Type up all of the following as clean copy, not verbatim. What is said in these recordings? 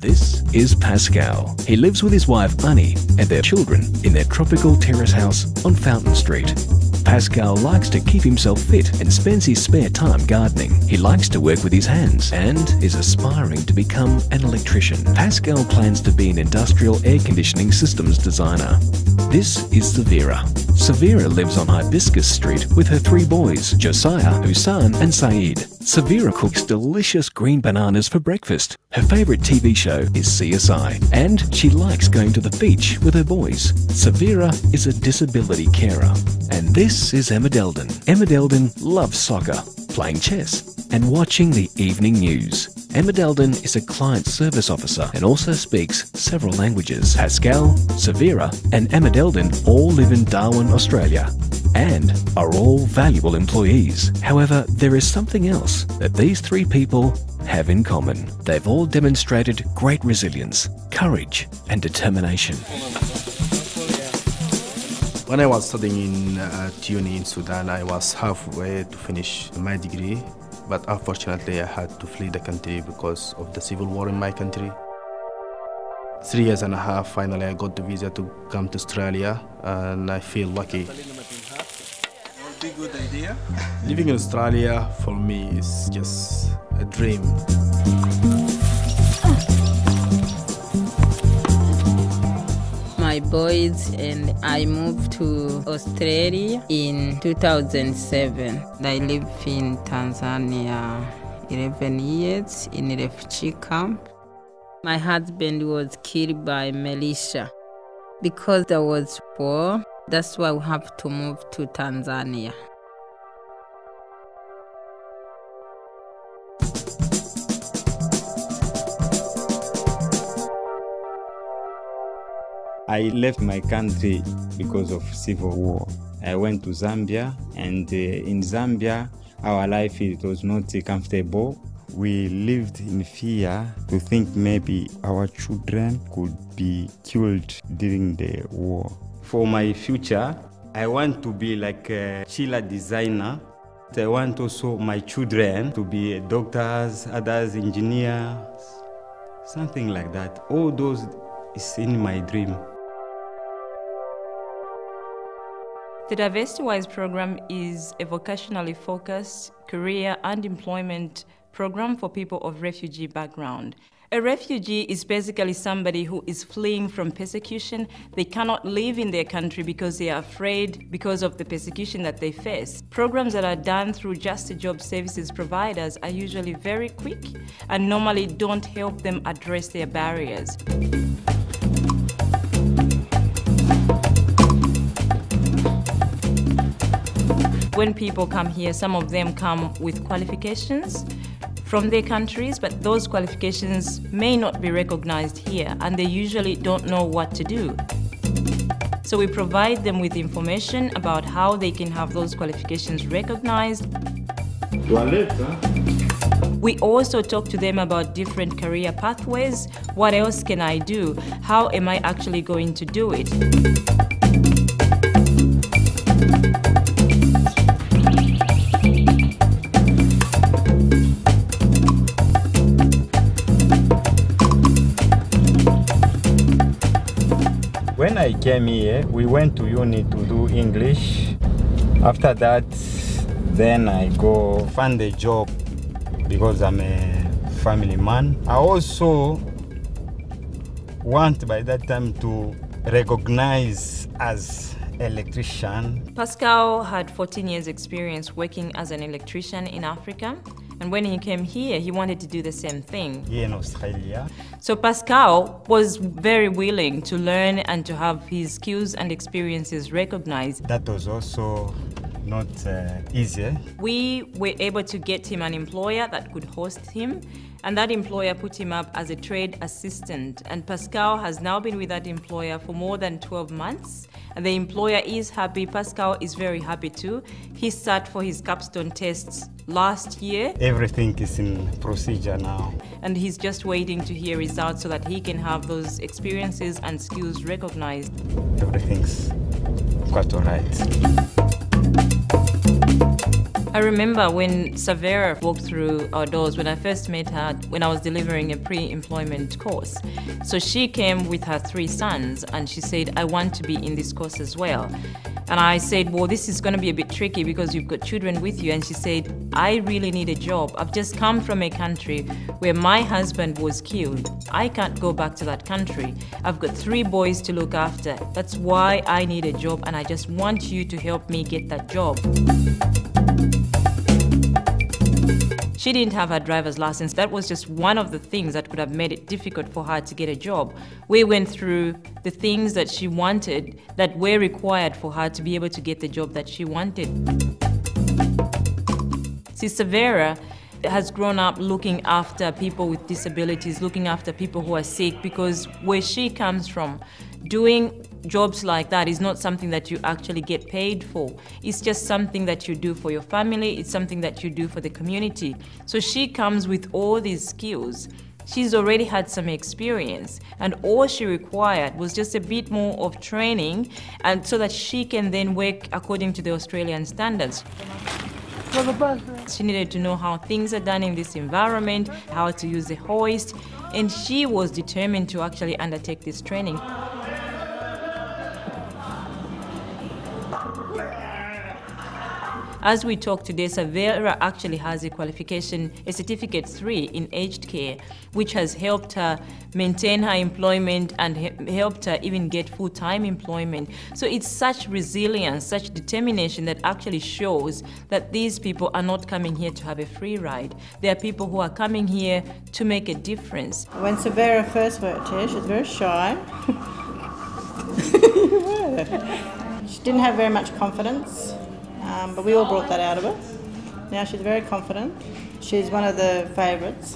This is Pascal. He lives with his wife Annie and their children in their tropical terrace house on Fountain Street. Pascal likes to keep himself fit and spends his spare time gardening. He likes to work with his hands and is aspiring to become an electrician. Pascal plans to be an industrial air conditioning systems designer. This is Savira. Savira lives on Hibiscus Street with her 3 boys, Josiah, Husan and Saeed. Savira cooks delicious green bananas for breakfast. Her favourite TV show is CSI, and she likes going to the beach with her boys. Savira is a disability carer. And this is Emma Delden. Emma Delden loves soccer, playing chess, and watching the evening news. Emma Delden is a client service officer and also speaks several languages. Pascal, Savira, and Emma Delden all live in Darwin, Australia, and are all valuable employees. However, there is something else that these 3 people have in common. They've all demonstrated great resilience, courage, and determination. When I was studying in uni in Sudan, I was halfway to finish my degree, but unfortunately I had to flee the country because of the civil war in my country. 3 years and a half, finally I got the visa to come to Australia, and I feel lucky. Good idea. Living in Australia for me is just a dream. My boys and I moved to Australia in 2007. I live in Tanzania 11 years in a refugee camp. My husband was killed by militia. Because there was war, that's why we have to move to Tanzania. I left my country because of civil war. I went to Zambia, and in Zambia, our life was not comfortable. We lived in fear to think maybe our children could be killed during the war. For my future, I want to be like a chiller designer. I want also my children to be doctors, others engineers, something like that. All those is in my dream. The DiversityWISE program is a vocationally focused career and employment program for people of refugee background. A refugee is basically somebody who is fleeing from persecution. They cannot live in their country because they are afraid because of the persecution that they face. Programs that are done through Just a Job services providers are usually very quick and normally don't help them address their barriers. When people come here, some of them come with qualifications from their countries, but those qualifications may not be recognized here, and they usually don't know what to do. So we provide them with information about how they can have those qualifications recognized. We also talk to them about different career pathways. What else can I do? How am I actually going to do it? When I came here, we went to uni to do English. After that, then I go find a job because I'm a family man. I also want by that time to recognize as electrician. Pascal had 14 years experience working as an electrician in Africa. And when he came here, he wanted to do the same thing. Here in Australia. So Pascal was very willing to learn and to have his skills and experiences recognized. That was also not easy. We were able to get him an employer that could host him, and that employer put him up as a trade assistant. And Pascal has now been with that employer for more than 12 months. And the employer is happy. Pascal is very happy too. He sat for his capstone tests last year. Everything is in procedure now. And he's just waiting to hear results so that he can have those experiences and skills recognized. Everything's quite all right. I remember when Savera walked through our doors, when I first met her, when I was delivering a pre-employment course. So she came with her 3 sons and she said, I want to be in this course as well. And I said, well, this is going to be a bit tricky because you've got children with you. And she said, I really need a job. I've just come from a country where my husband was killed. I can't go back to that country. I've got 3 boys to look after. That's why I need a job, and I just want you to help me get that job. She didn't have her driver's license. That was just one of the things that could have made it difficult for her to get a job. We went through the things that she wanted that were required for her to be able to get the job that she wanted. Sister Vera has grown up looking after people with disabilities, looking after people who are sick, because where she comes from, doing jobs like that is not something that you actually get paid for. It's just something that you do for your family. It's something that you do for the community. So she comes with all these skills. She's already had some experience, and all she required was just a bit more of training, and so that she can then work according to the Australian standards. She needed to know how things are done in this environment, how to use the hoist, and she was determined to actually undertake this training. As we talk today, Savera actually has a qualification, a Certificate 3 in aged care, which has helped her maintain her employment and helped her even get full-time employment. So it's such resilience, such determination that actually shows that these people are not coming here to have a free ride. They are people who are coming here to make a difference. When Savera first worked here, she was very shy. She didn't have very much confidence. But we all brought that out of her. Now she's very confident. She's one of the favourites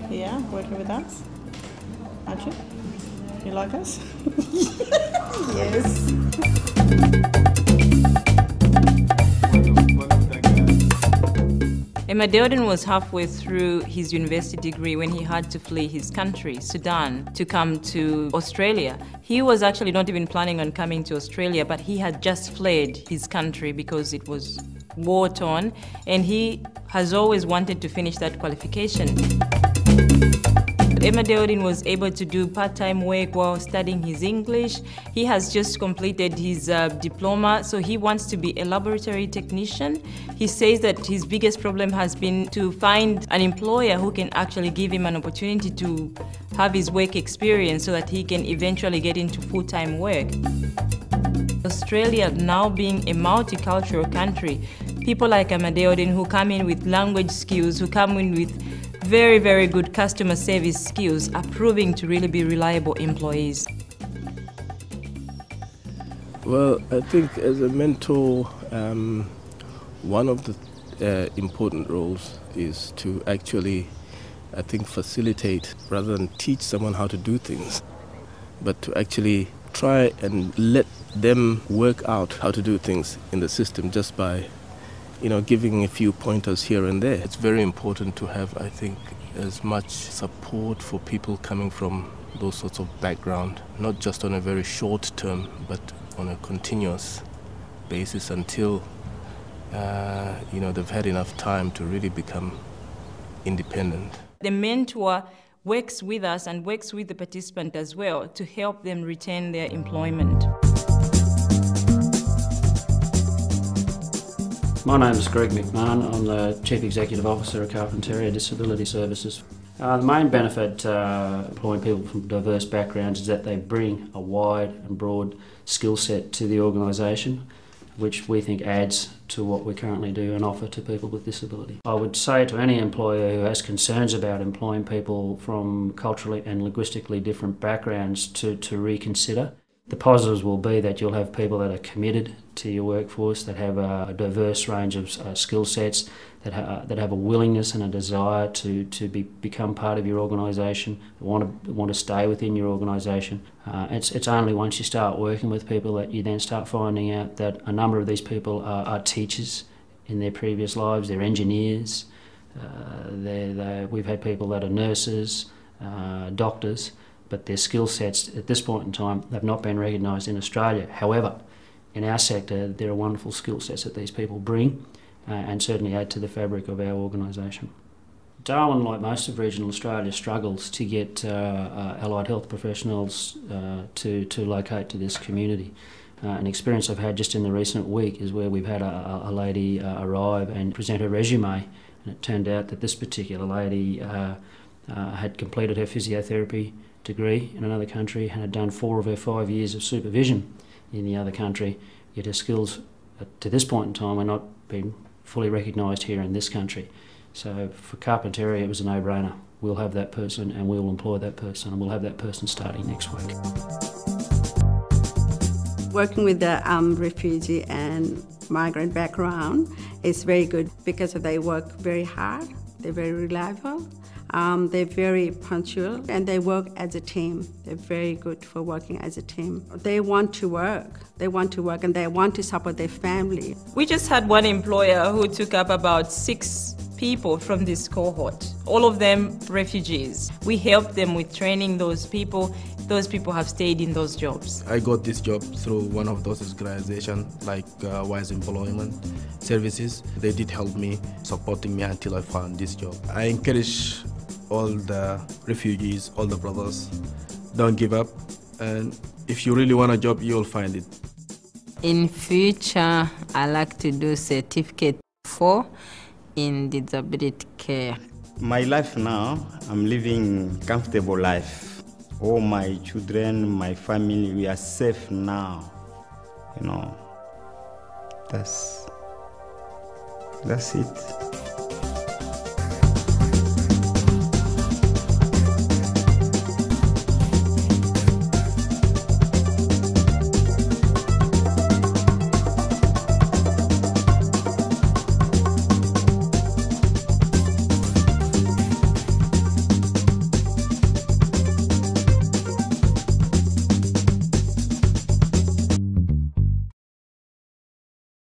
here, working with us. Aren't you? You like us? Yes. Darwin was halfway through his university degree when he had to flee his country, Sudan, to come to Australia. He was actually not even planning on coming to Australia, but he had just fled his country because it was war-torn, and he has always wanted to finish that qualification. Darwin was able to do part-time work while studying his English. He has just completed his diploma, so he wants to be a laboratory technician. He says that his biggest problem has been to find an employer who can actually give him an opportunity to have his work experience so that he can eventually get into full-time work. Australia now being a multicultural country, people like Darwin who come in with language skills, who come in with very, very good customer service skills, are proving to really be reliable employees. Well, I think as a mentor, one of the important roles is to actually, I think, facilitate rather than teach someone how to do things, but to actually try and let them work out how to do things in the system just by giving a few pointers here and there. It's very important to have, I think, as much support for people coming from those sorts of background, not just on a very short term, but on a continuous basis until, they've had enough time to really become independent. The mentor works with us and works with the participant as well to help them retain their employment. My name is Greg McMahon. I'm the Chief Executive Officer of Carpentaria Disability Services. The main benefit employing people from diverse backgrounds is that they bring a wide and broad skill set to the organisation, which we think adds to what we currently do and offer to people with disability. I would say to any employer who has concerns about employing people from culturally and linguistically different backgrounds to reconsider. The positives will be that you'll have people that are committed to your workforce, that have a diverse range of skill sets, that have a willingness and a desire to become part of your organisation, want to stay within your organisation. It's only once you start working with people that you then start finding out that a number of these people are teachers in their previous lives, they're engineers, we've had people that are nurses, doctors, but their skill sets at this point in time have not been recognised in Australia. However, in our sector, there are wonderful skill sets that these people bring, and certainly add to the fabric of our organisation. Darwin, like most of regional Australia, struggles to get allied health professionals to locate to this community. An experience I've had just in the recent week is where we've had a lady arrive and present her resume, and it turned out that this particular lady had completed her physiotherapy degree in another country and had done 4 of her 5 years of supervision in the other country, yet her skills to this point in time are not being fully recognised here in this country. So for Carpentaria it was a no-brainer. We'll have that person and we'll employ that person, and we'll have that person starting next week. Working with the refugee and migrant background is very good because they work very hard, they're very reliable, they're very punctual, and they work as a team. They're very good for working as a team. They want to work and they want to support their family. We just had one employer who took up about 6 people from this cohort, all of them refugees. We helped them with training those people. Those people have stayed in those jobs. I got this job through one of those organizations like WISE Employment Services. They did help me, supporting me until I found this job. I encourage all the refugees, all the brothers, don't give up, and if you really want a job, you'll find it. In future, I like to do certificate 4 in disability care. My life now, I'm living a comfortable life. All my children, my family, we are safe now. You know, that's it.